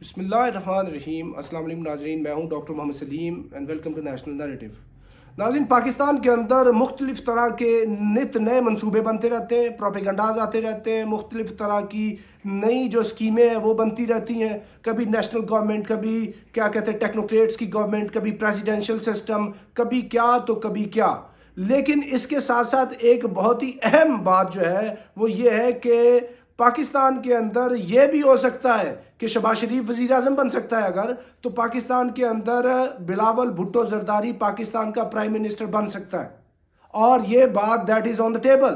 بسم اللہ الرحمن الرحیم۔ السلام علیکم ناظرین، میں ہوں doctor Muhammad Salim and welcome to national narrative. ناظرین، پاکستان کے اندر مختلف طرح کے نت نئے منصوبے بنتے رہتے ہیں، پروپیگنڈاز آتے رہتے ہیں، مختلف طرح کی نئی جو اسکیمیں ہیں وہ بنتی رہتی ہیں، کبھی نیشنل گورنمنٹ، کبھی کیا کہتے ہیں ٹیکنوکریٹس کی گورنمنٹ، کبھی پریزیڈینشل سسٹم، کبھی کیا تو کبھی کیا۔ لیکن اس کے ساتھ ساتھ ایک بہت ہی اہم بات جو ہے وہ یہ ہے کہ پاکستان کے اندر یہ بھی ہو سکتا ہے کہ شہباز شریف وزیر اعظم بن سکتا ہے اگر، تو پاکستان کے اندر بلاول بھٹو زرداری پاکستان کا پرائم منسٹر بن سکتا ہے، اور یہ بات that is on the table.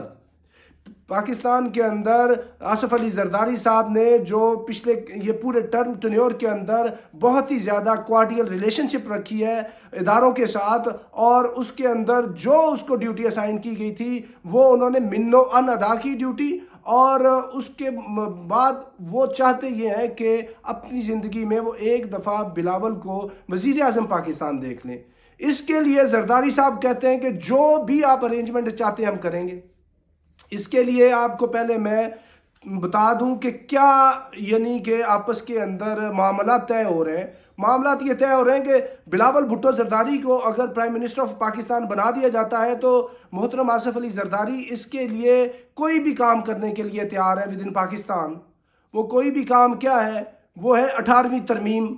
Pakistan کے اندر آصف علی زرداری صاحب نے جو پچھلے یہ پورے ٹرم ٹنیور کے اندر بہت ہی زیادہ کوارڈیل ریلیشن شپ رکھی ہے اداروں کے ساتھ، اور اس کے اندر جو اس کو ڈیوٹی اسائن کی گئی تھی وہ انہوں نے من و ان ادا کی ڈیوٹی، اور اس کے بعد وہ چاہتے یہ ہیں کہ اپنی زندگی میں وہ ایک دفعہ بلاول کو وزیر اعظم پاکستان دیکھ لیں۔ اس کے لیے زرداری صاحب کہتے ہیں کہ جو بھی آپ ارینجمنٹ چاہتے ہیں ہم کریں گے۔ اس کے لیے آپ کو پہلے میں بتا دوں کہ کیا یعنی کہ آپس کے اندر معاملات طے ہو رہے ہیں۔ معاملات یہ طے ہو رہے ہیں کہ بلاول بھٹو زرداری کو اگر پرائم منسٹر آف پاکستان بنا دیا جاتا ہے تو محترم آصف علی زرداری اس کے لیے کوئی بھی کام کرنے کے لیے تیار ہے ود ان پاکستان۔ وہ کوئی بھی کام کیا ہے؟ وہ ہے 18ویں ترمیم۔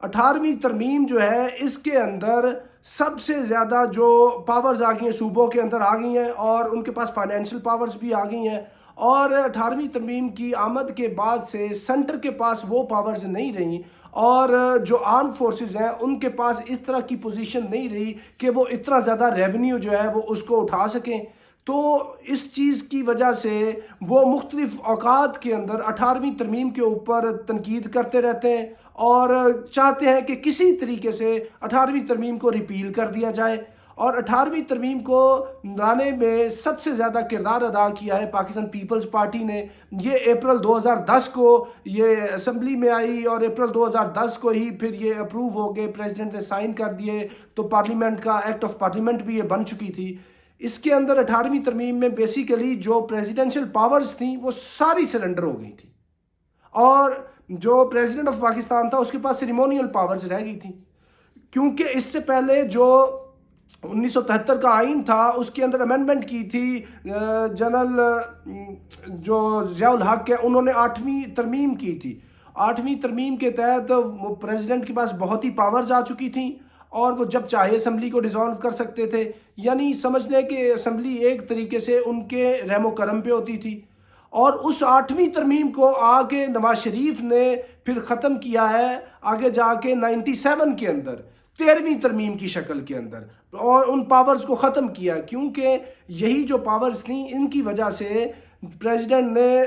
18ویں ترمیم جو ہے اس کے اندر سب سے زیادہ جو پاورز آ گئی ہیں صوبوں کے اندر آ گئی ہیں، اور ان کے پاس فائنینشیل پاورز بھی آ گئی ہیں، اور 18ویں ترمیم کی آمد کے بعد سے سینٹر کے پاس وہ پاورز نہیں رہیں، اور جو آرم فورسز ہیں ان کے پاس اس طرح کی پوزیشن نہیں رہی کہ وہ اتنا زیادہ ریونیو جو ہے وہ اس کو اٹھا سکیں۔ تو اس چیز کی وجہ سے وہ مختلف اوقات کے اندر 18ویں ترمیم کے اوپر تنقید کرتے رہتے ہیں اور چاہتے ہیں کہ کسی طریقے سے 18ویں ترمیم کو ریپیل کر دیا جائے۔ اور 18ویں ترمیم کو لانے میں سب سے زیادہ کردار ادا کیا ہے پاکستان پیپلز پارٹی نے۔ یہ اپریل 2010 کو یہ اسمبلی میں آئی، اور اپریل 2010 کو ہی پھر یہ اپروو ہو گئے، پریزیڈنٹ نے سائن کر دیے، تو پارلیمنٹ کا ایکٹ آف پارلیمنٹ بھی یہ بن چکی تھی۔ اس کے اندر 18ویں ترمیم میں بیسیکلی جو پریزیڈنشل پاورز تھیں وہ ساری سرنڈر ہو گئی تھیں، اور جو پریزیڈنٹ آف پاکستان تھا اس کے پاس سیریمونیل پاورز رہ گئی تھیں، کیونکہ اس سے پہلے جو 1973 کا آئین تھا اس کے اندر امینڈمنٹ کی تھی جنرل جو ضیاء الحق ہے، انہوں نے 8ویں ترمیم کی تھی۔ 8ویں ترمیم کے تحت پریزیڈنٹ کے پاس بہت ہی پاورز آ چکی تھیں، اور وہ جب چاہے اسمبلی کو ڈیزالو کر سکتے تھے، یعنی سمجھ لیں کہ اسمبلی ایک طریقے سے ان کے رحم و کرم پہ ہوتی تھی۔ اور اس 8ویں ترمیم کو آگے نواز شریف نے پھر ختم کیا ہے آگے جا کے 97 کے اندر 13ویں ترمیم کی شکل کے اندر، اور ان پاورز کو ختم کیا، کیونکہ یہی جو پاورز تھیں ان کی وجہ سے پریزیڈنٹ نے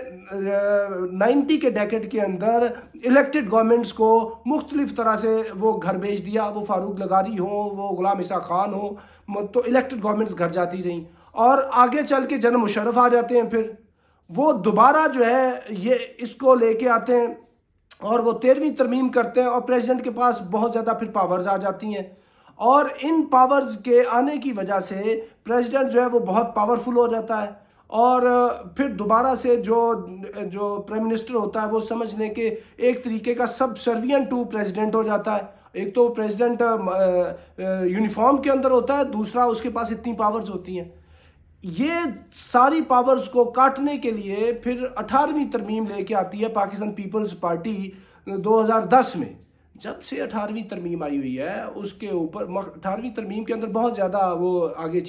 90 کے ڈیکیڈ کے اندر الیکٹڈ گورنمنٹس کو مختلف طرح سے وہ گھر بھیج دیا، وہ فاروق لغاری ہوں، وہ غلام اسحاق خان ہوں، تو الیکٹڈ گورنمنٹس گھر جاتی رہیں، اور آگے چل کے جنرل مشرف آ جاتے ہیں، پھر وہ دوبارہ جو ہے یہ اس کو لے کے آتے ہیں اور وہ 13ویں ترمیم کرتے ہیں، اور پریزیڈنٹ کے پاس بہت زیادہ پھر پاورز آ جاتی ہیں، اور ان پاورز کے آنے کی وجہ سے پریزیڈنٹ جو ہے وہ بہت پاورفل ہو جاتا ہے، اور پھر دوبارہ سے جو پرائم منسٹر ہوتا ہے وہ سمجھ لیں کہ ایک طریقے کا سب سروینٹ ٹو پریزیڈنٹ ہو جاتا ہے۔ ایک تو پریزیڈنٹ یونیفارم کے اندر ہوتا ہے، دوسرا اس کے پاس اتنی پاورز ہوتی ہیں۔ یہ ساری پاورز کو کاٹنے کے لیے پھر 18ویں ترمیم لے کے آتی ہے پاکستان پیپلز پارٹی 2010 میں۔ جب سے 18ویں ترمیم آئی ہوئی ہے اس کے اوپر 18ویں ترمیم کے اندر بہت زیادہ وہ آگے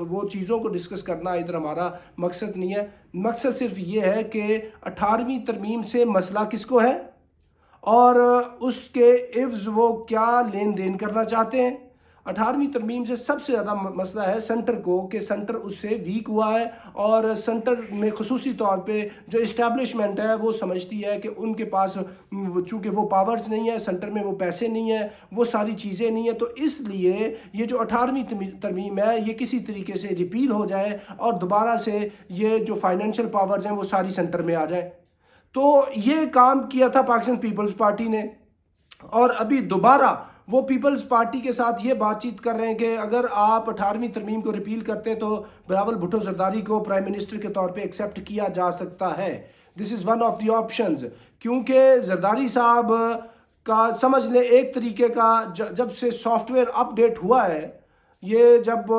وہ چیزوں کو ڈسکس کرنا ادھر ہمارا مقصد نہیں ہے۔ مقصد صرف یہ ہے کہ 18ویں ترمیم سے مسئلہ کس کو ہے، اور اس کے عوض وہ کیا لین دین کرنا چاہتے ہیں۔ 18ویں ترمیم سے سب سے زیادہ مسئلہ ہے سینٹر کو، کہ سینٹر اس سے ویک ہوا ہے، اور سینٹر میں خصوصی طور پہ جو اسٹیبلشمنٹ ہے وہ سمجھتی ہے کہ ان کے پاس چونکہ وہ پاورز نہیں ہے، سینٹر میں وہ پیسے نہیں ہیں، وہ ساری چیزیں نہیں ہیں، تو اس لیے یہ جو 18ویں ترمیم ہے یہ کسی طریقے سے ریپیل ہو جائے، اور دوبارہ سے یہ جو فائنینشیل پاورز ہیں وہ ساری سینٹر میں آ جائیں۔ تو یہ کام کیا تھا پاکستان پیپلز پارٹی نے، اور ابھی دوبارہ وہ پیپلز پارٹی کے ساتھ یہ بات چیت کر رہے ہیں کہ اگر آپ 18ویں ترمیم کو ریپیل کرتے تو بلاول بھٹو زرداری کو پرائم منسٹر کے طور پہ ایکسیپٹ کیا جا سکتا ہے۔ This is one of the options, کیونکہ زرداری صاحب کا سمجھ لیں ایک طریقے کا جب سے سافٹ ویئر اپ ڈیٹ ہوا ہے، یہ جب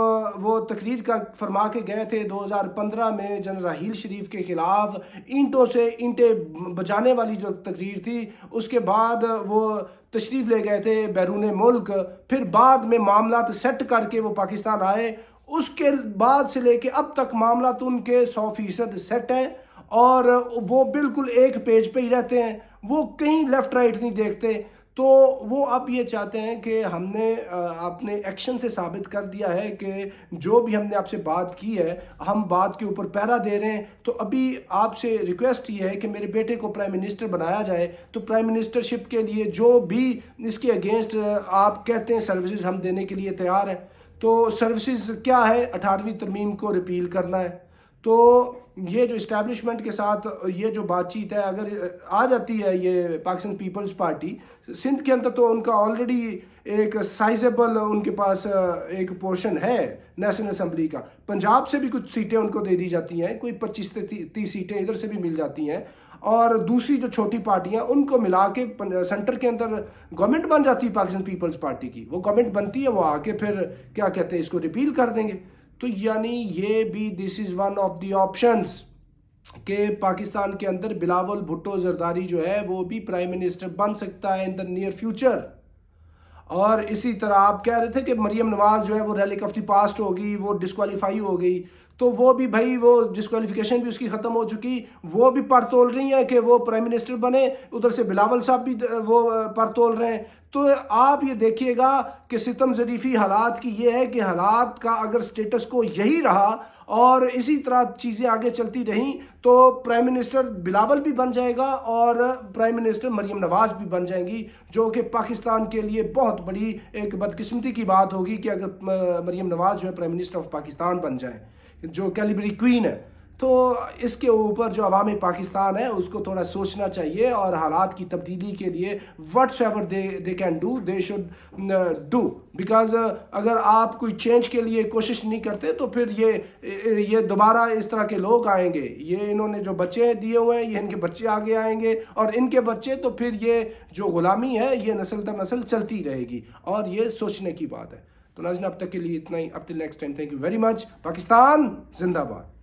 وہ تقریر کا فرما کے گئے تھے 2015 میں جنرل راحیل شریف کے خلاف، اینٹوں سے اینٹیں بجانے والی جو تقریر تھی، اس کے بعد وہ تشریف لے گئے تھے بیرون ملک، پھر بعد میں معاملات سیٹ کر کے وہ پاکستان آئے، اس کے بعد سے لے کے اب تک معاملات ان کے 100% سیٹ ہیں، اور وہ بالکل ایک پیج پہ ہی رہتے ہیں، وہ کہیں لیفٹ رائٹ نہیں دیکھتے۔ تو وہ اب یہ چاہتے ہیں کہ ہم نے اپنے ایکشن سے ثابت کر دیا ہے کہ جو بھی ہم نے آپ سے بات کی ہے، ہم بات کے اوپر پیرا دے رہے ہیں۔ تو ابھی آپ سے ریکویسٹ یہ ہے کہ میرے بیٹے کو پرائم منسٹر بنایا جائے، تو پرائم منسٹرشپ کے لیے جو بھی اس کے اگینسٹ آپ کہتے ہیں سروسز ہم دینے کے لیے تیار ہیں۔ تو سروسز کیا ہے؟ 18ویں ترمیم کو ریپیل کرنا ہے۔ تو یہ جو اسٹیبلشمنٹ کے ساتھ یہ جو بات چیت ہے، اگر آ جاتی ہے یہ پاکستان پیپلز پارٹی سندھ کے اندر، تو ان کا آلریڈی ایک سائزیبل ان کے پاس ایک پورشن ہے نیشنل اسمبلی کا۔ پنجاب سے بھی کچھ سیٹیں ان کو دے دی جاتی ہیں، کوئی 25 سے 30 سیٹیں ادھر سے بھی مل جاتی ہیں، اور دوسری جو چھوٹی پارٹیاں ان کو ملا کے سینٹر کے اندر گورنمنٹ بن جاتی ہے پاکستان پیپلز پارٹی کی۔ وہ گورنمنٹ بنتی ہے، وہ آ کے پھر کیا کہتے ہیں اس کو ریپیل کر دیں گے۔ تو یعنی یہ بھی this is one of the options کہ پاکستان کے اندر بلاول بھٹو زرداری جو ہے وہ بھی پرائم منسٹر بن سکتا ہے ان دا نیئر فیوچر۔ اور اسی طرح آپ کہہ رہے تھے کہ مریم نواز جو ہے وہ ریلیک آف دی پاسٹ ہوگی، وہ ڈسکوالیفائی ہو گئی، تو وہ بھی بھائی وہ ڈسکوالیفیکیشن بھی اس کی ختم ہو چکی، وہ بھی پر تول رہی ہیں کہ وہ پرائم منسٹر بنے، ادھر سے بلاول صاحب بھی وہ پر تول رہے ہیں۔ تو آپ یہ دیکھیے گا کہ ستم ظریفی حالات کی یہ ہے کہ حالات کا اگر سٹیٹس کو یہی رہا اور اسی طرح چیزیں آگے چلتی رہیں، تو پرائم منسٹر بلاول بھی بن جائے گا اور پرائم منسٹر مریم نواز بھی بن جائیں گی، جو کہ پاکستان کے لیے بہت بڑی ایک بدقسمتی کی بات ہوگی کہ اگر مریم نواز جو ہے پرائم منسٹر آف پاکستان بن جائیں، جو کیلیبری کوئین ہے۔ تو اس کے اوپر جو عوامی پاکستان ہے اس کو تھوڑا سوچنا چاہیے، اور حالات کی تبدیلی کے لیے what's ever they can do they should do, because اگر آپ کوئی چینج کے لیے کوشش نہیں کرتے تو پھر یہ دوبارہ اس طرح کے لوگ آئیں گے، یہ انہوں نے جو بچے دیے ہوئے ہیں، یہ ان کے بچے آگے آئیں گے اور ان کے بچے، تو پھر یہ جو غلامی ہے یہ نسل در نسل چلتی رہے گی، اور یہ سوچنے کی بات ہے۔ تو ناظرین اب تک کے لیے اتنا ہی، اب till next time, thank you very much. Pakistan زندہ باد۔